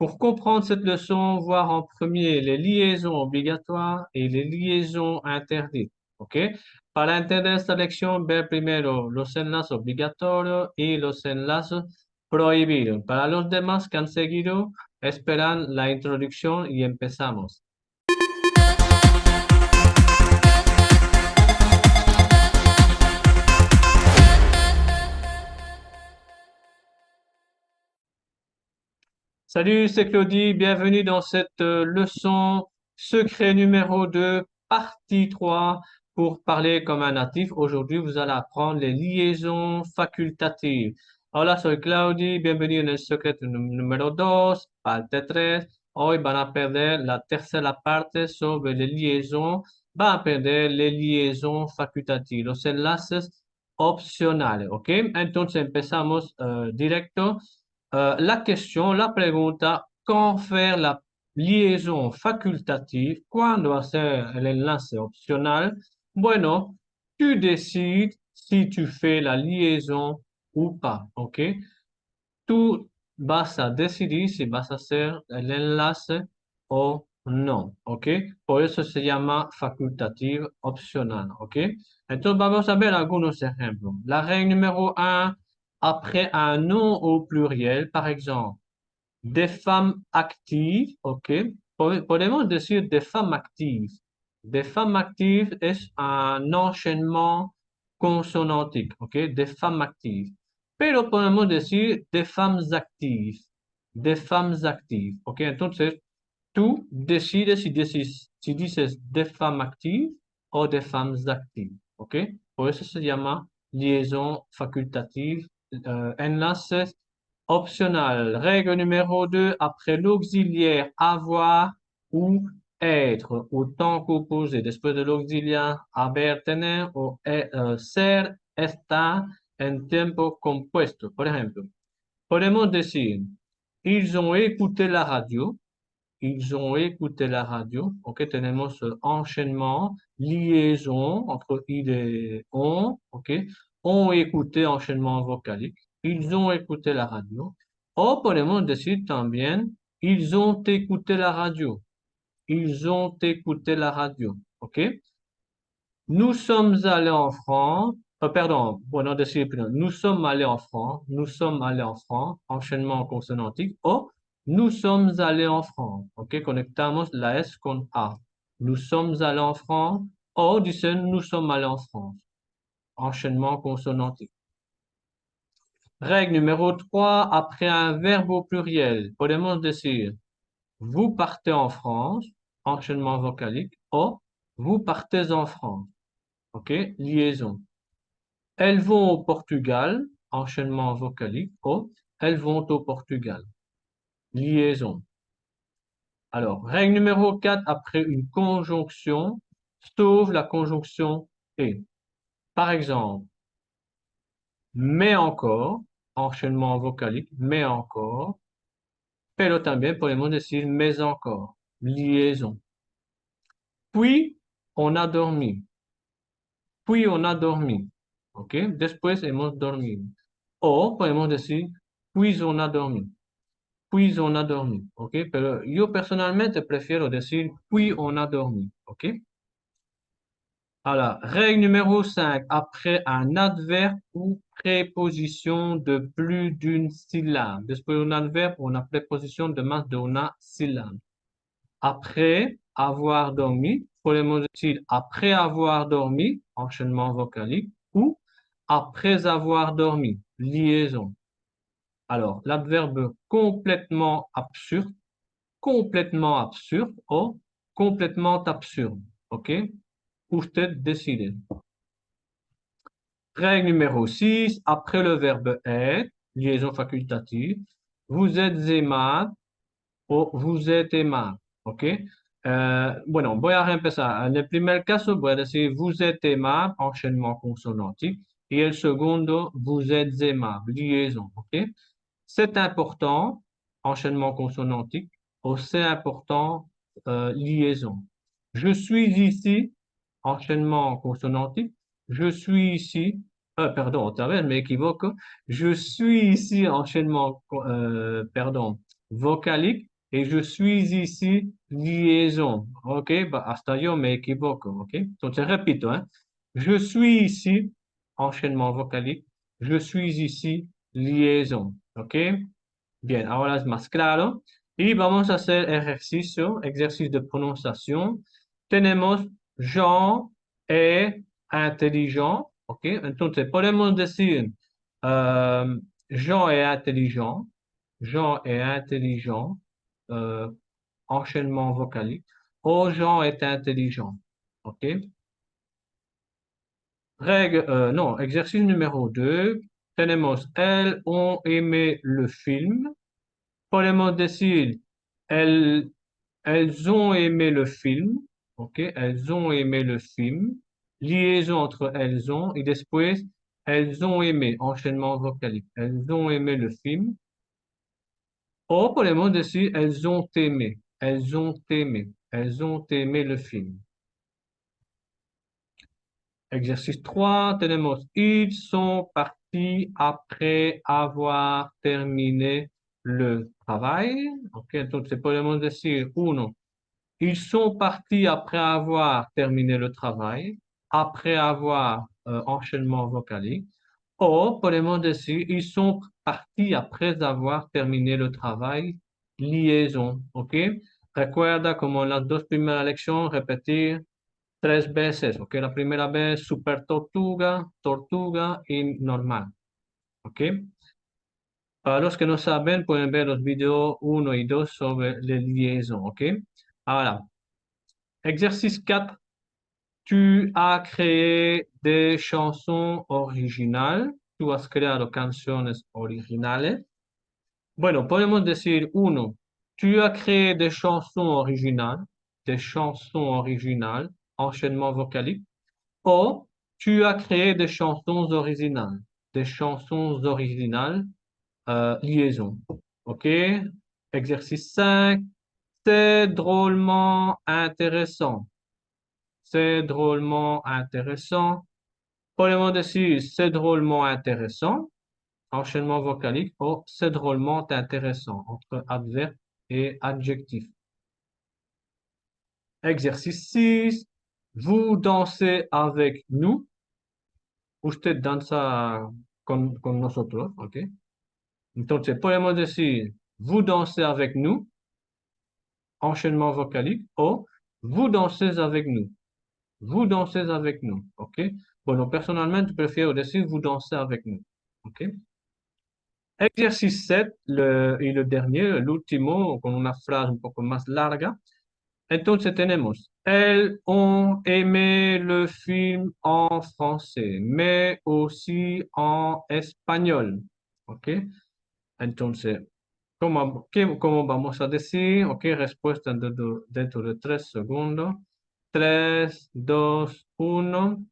Pour comprendre cette leçon, voir en premier les liaisons obligatoires y les liaisons interditas. ¿Ok? Para entender esta lección, ver primero los enlaces obligatorios y los enlaces prohibidos. Para los demás que han seguido, esperan la introducción y empezamos. Salut, c'est Claudie. Bienvenue dans cette leçon secret numéro 2, partie 3, pour parler comme un natif. Aujourd'hui, vous allez apprendre les liaisons facultatives. Hola, soy Claudie. Bienvenue en el secreto número 2, parte 3. Hoy van a aprender la tercera parte sobre les liaisons. Van a aprender les liaisons facultatives, los enlaces opcionales. ¿Ok? Entonces empezamos directo. La question, la pregunta, quand faire la liaison facultative, cuando hacer el enlace opcional? Bueno, tu décides si tu fais la liaison ou pas, ¿ok? Tú vas a decidir si vas a hacer el enlace o no, ¿ok? Por eso se llama facultative opcional, ¿ok? Entonces vamos a ver algunos ejemplos. La règle numéro 1, après un nom au pluriel, par exemple, des femmes actives, ¿ok? Podemos decir des femmes actives. Des femmes actives es un enchaînement consonantique, ¿ok? Des femmes actives. Pero podemos decir des femmes actives. Des femmes actives, ¿ok? Entonces, tú decides si dices des femmes actives o des femmes actives, ¿ok? Por eso se llama liaison facultative, enlaces optional. Règle numéro 2, après l'auxiliaire avoir ou être, autant qu'opposé. Después de l'auxiliaire haber, tener o ser, estar en tiempo compuesto. Por ejemplo, podemos decir, ils ont écouté la radio. Ils ont écouté la radio. OK, tenemos enchaînement, liaison entre il et on. OK, ont écouté enchaînement vocalique. Ils ont écouté la radio. O podemos decir también, ils ont écouté la radio. Ils ont écouté la radio. OK? Nous sommes allés en France. Pardon, bueno decir primero. Nous sommes allés en France. Nous sommes allés en France. Enchaînement consonantique. O nous sommes allés en France. OK? Conectamos la S con A. Nous sommes allés en France. O dicen nous sommes allés en France. Enchaînement consonantique. Règle numéro 3, après un verbe au pluriel, podemos decir vous partez en France, enchaînement vocalique, o vous partez en France. OK? Liaison. Elles vont au Portugal, enchaînement vocalique, o elles vont au Portugal. Liaison. Alors, règle numéro 4, après une conjonction, sauf la conjonction et. Par exemple, mais encore, enchaînement vocalique, mais encore. Pero también podemos decir mais encore, liaison. Puis, on a dormi. Puis, on a dormi. ¿Ok? Después hemos dormido. O podemos decir, puis on a dormi. Puis on a dormi. ¿Ok? Pero yo personalmente prefiero decir, puis on a dormi. ¿Ok? Alors, règle numéro 5, après un adverbe ou préposition de plus d'une syllabe. Después d'un adverbe ou une préposition de más de una syllabe. Après avoir dormi, podemos decir après avoir dormi, enchaînement vocalique, ou après avoir dormi, liaison. Alors, l'adverbe complètement absurde ou complètement absurde. OK? Usted decide. Règle numéro 6, après le verbe être, liaison facultative, vous êtes aimable ou vous êtes aimable. ¿Ok? Bueno, voy a reempezar. En el primer caso voy a decir vous êtes aimable, enchaînement consonantique. Y el segundo, vous êtes aimable, liaison. ¿Ok? C'est important, enchaînement consonantique. Ou c'est important, liaison. Je suis ici, enchaînement consonantique. Je suis ici, pardon, otra vez, me equivoco. Je suis ici, enchaînement, pardon, vocalique. y je suis ici, liaison. Ok, hasta yo me equivoco. Ok, entonces repito, hein. Je suis ici, enchaînement vocalique. Je suis ici, liaison. Ok, bien, ahora es más claro. Y vamos a hacer ejercicio de pronunciación. Tenemos Jean est intelligent. Ok, entonces podemos decir Jean est intelligent. Jean est intelligent. euh, Enchaînement vocalique. Oh, Jean est intelligent. Ok. Non, exercice numéro 2. Tenemos, elles ont aimé le film. Podemos decir, elles, elles ont aimé le film. Ok, elles ont aimé le film. Liaison entre elles ont et después, elles ont aimé, enchaînement vocalique. Elles ont aimé le film. O podemos decir, elles ont aimé. Elles ont aimé. Elles ont aimé le film. Exercice 3, tenemos, ils sont partis après avoir terminé le travail. Ok, entonces podemos decir, uno, ils sont partis après avoir terminé le travail, après avoir enchaînement vocalique. O podemos decir, ils sont partis après avoir terminé le travail, liaison. Ok, recuerda como en las dos primeras lecciones, repetir tres veces, ¿ok? La primera vez super tortuga, tortuga y normal, ¿ok? Para los que no saben, pueden ver los videos 1 y 2 sobre les liaisons, ¿ok? Ahora, exercice 4. Tu as créé des chansons originales. Tú has creado canciones originales. Bueno, podemos decir, uno, tu as créé des chansons originales, enchaînement vocalique. O, tu as créé des chansons originales, liaison. OK? Exercice 5. C'est drôlement intéressant. C'est drôlement intéressant. Podemos decir, c'est drôlement intéressant, enchaînement vocalique, ou c'est drôlement intéressant, entre adverbe et adjectif. Exercice 6. Vous dansez avec nous. Usted danza con nosotros, ¿ok? Entonces, podemos decir, vous dansez avec nous, enchaînement vocalique, o vous dansez avec nous. Vous dansez avec nous, ¿ok? Bueno, personalmente prefiero decir vous dansez avec nous, ¿ok? Exercice 7, y le dernier, l'ultimo, con una frase un poco más larga. Entonces tenemos, elles ont aimé le film en français, mais aussi en espagnol. ¿Ok? Entonces, ¿cómo vamos a decir? Ok, respuesta dentro de 3 segundos. 3, 2, 1.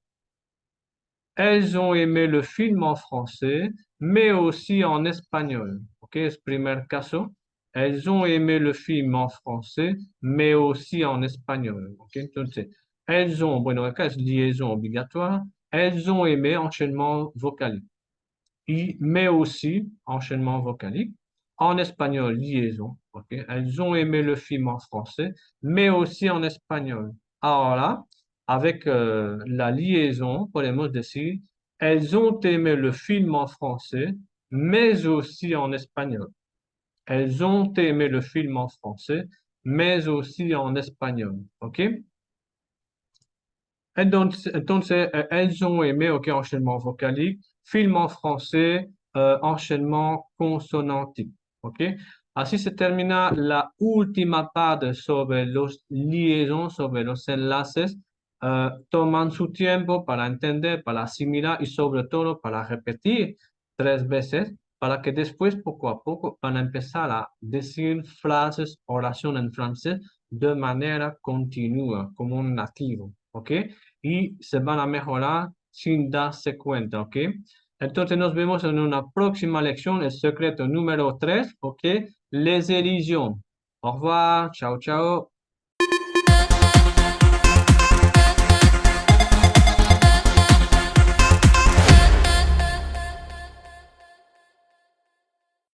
Elles ont aimé le film en français, mais aussi en espagnol. Ok, es primer caso. Elles ont aimé le film en français, mais aussi en espagnol. Ok, entonces, elles ont, bueno, acá es liaison obligatoire. Elles ont aimé enchaînement vocalique. Y, mais aussi enchaînement vocalique. En espagnol, liaison. Ok, elles ont aimé le film en français, mais aussi en espagnol. Alors là, avec la liaison, podemos decir, elles ont aimé le film en français, mais aussi en espagnol. Elles ont aimé le film en français, mais aussi en espagnol. ¿Ok? Entonces, elles ont aimé, ok, enchaînement vocalique, film en français, enchaînement consonantique. ¿Ok? Así se termina la última parte sobre los liaisons, sobre los enlaces. Toman su tiempo para entender, para asimilar y sobre todo para repetir 3 veces para que después poco a poco van a empezar a decir frases, oración en francés de manera continua, como un nativo, ¿ok? Y se van a mejorar sin darse cuenta, ¿ok? Entonces nos vemos en una próxima lección, el secreto número 3, ¿ok? Les illusions. Au revoir, chao, chao.